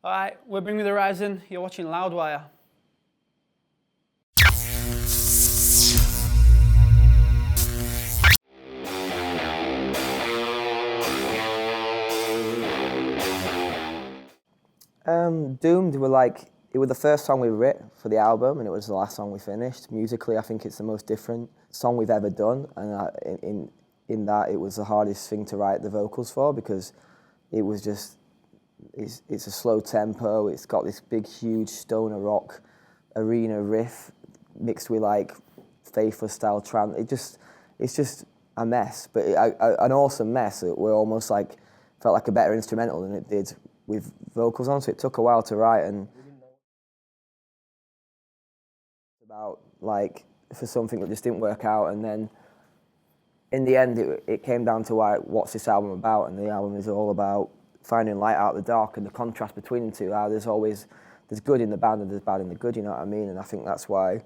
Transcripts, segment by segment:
All right, we're Bring Me the Horizon. You're watching Loudwire. Doomed were like, it was the first song we wrote for the album, and it was the last song we finished. Musically, I think it's the most different song we've ever done, and in that it was the hardest thing to write the vocals for, because it was just, it's a slow tempo, it's got this big huge stoner rock arena riff mixed with like Faithless style trance. It's just a mess, but an awesome mess. It were almost like, felt like a better instrumental than it did with vocals on, so it took a while to write, and about like for something that just didn't work out, and then in the end it came down to what's this album about, and the album is all about finding light out of the dark and the contrast between the two, how there's good in the bad and there's bad in the good, you know what I mean? And I think that's why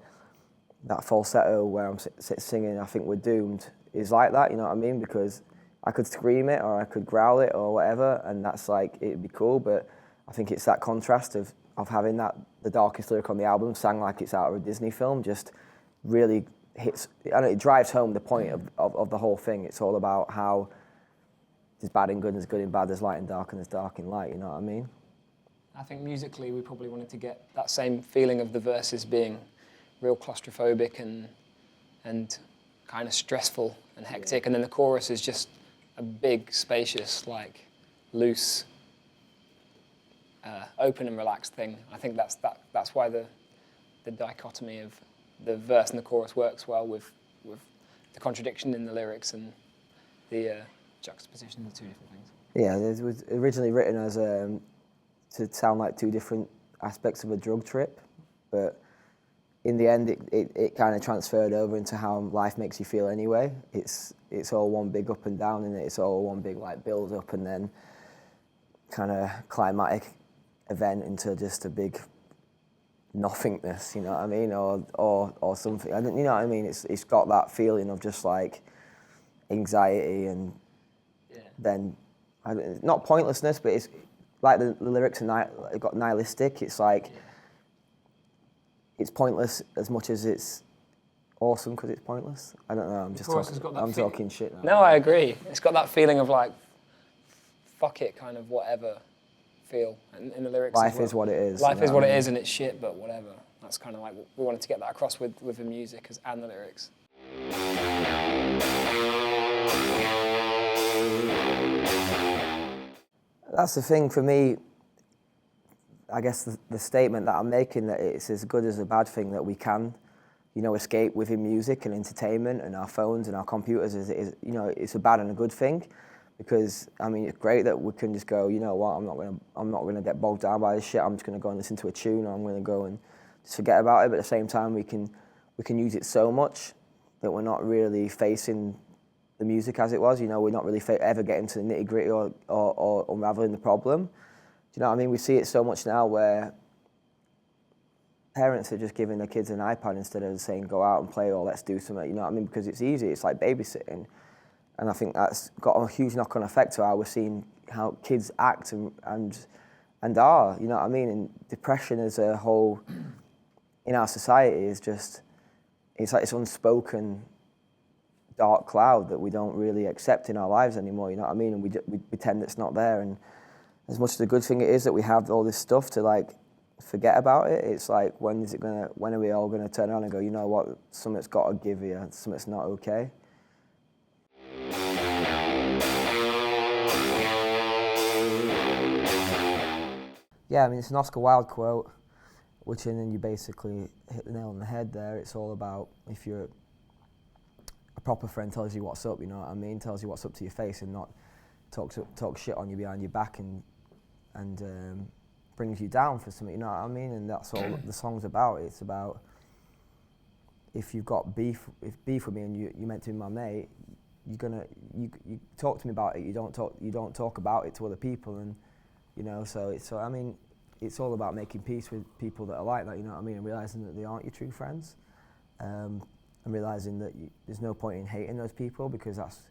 that falsetto where I'm singing, I think we're doomed, is like that, you know what I mean? Because I could scream it or I could growl it or whatever, and that's like, it'd be cool, but I think it's that contrast of having that, the darkest lyric on the album, sang like it's out of a Disney film, just really hits, and it drives home the point of the whole thing. It's all about how there's bad and good, and there's good and bad, there's light and dark, and there's dark and light, you know what I mean? I think musically we probably wanted to get that same feeling of the verses being real claustrophobic and kind of stressful and hectic, and then the chorus is just a big, spacious, like loose, open and relaxed thing. I think that's why the dichotomy of the verse and the chorus works well with the contradiction in the lyrics and the juxtaposition of the two different things. Yeah, it was originally written as to sound like two different aspects of a drug trip, but in the end it kind of transferred over into how life makes you feel anyway. It's all one big up and down, and it's all one big like build up and then kind of climatic event into just a big nothingness, you know what I mean, or something. You know what I mean? It's got that feeling of just like anxiety and then not pointlessness, but it's like the lyrics are got nihilistic. It's like it's pointless as much as it's awesome because it's pointless. I don't know. I'm talking shit now. No, I agree. It's got that feeling of like, fuck it, kind of whatever feel in the lyrics. Life is what it is. Life is what it is, and it's shit, but whatever. That's kind of like we wanted to get that across with the music and the lyrics. That's the thing for me. I guess the statement that I'm making, that it's as good as a bad thing that we can, you know, escape within music and entertainment and our phones and our computers, is you know, it's a bad and a good thing, because I mean it's great that we can just go, you know what, I'm not gonna get bogged down by this shit. I'm just gonna go and listen to a tune, or I'm gonna go and just forget about it. But at the same time, we can use it so much that we're not really facing the music as it was. You know, we're not really ever getting to the nitty gritty or unraveling the problem. Do you know what I mean? We see it so much now where parents are just giving their kids an iPad instead of saying go out and play or let's do something. You know what I mean? Because it's easy. It's like babysitting, and I think that's got a huge knock-on effect to how we're seeing how kids act and are. You know what I mean? And depression as a whole in our society is just, it's like this unspoken dark cloud that we don't really accept in our lives anymore, you know what I mean? And we pretend it's not there. And as much as a good thing it is that we have all this stuff to like forget about it, it's like, when are we all gonna turn around and go, you know what, something's gotta give you, something's not okay? Yeah, I mean, it's an Oscar Wilde quote, which, and then you basically hit the nail on the head there. It's all about, if you're a proper friend tells you what's up, you know what I mean, tells you what's up to your face, and not talk shit on you behind your back and brings you down for something, you know what I mean? And that's all the song's about. It's about, if you've got beef with me and you're meant to be my mate, you talk to me about it. You don't talk about it to other people, and you know. So I mean, it's all about making peace with people that are like that, you know what I mean, and realizing that they aren't your true friends, and realizing that there's no point in hating those people, because that's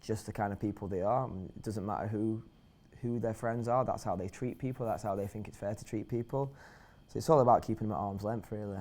just the kind of people they are. And it doesn't matter who who their friends are, that's how they treat people, that's how they think it's fair to treat people. So it's all about keeping them at arm's length, really.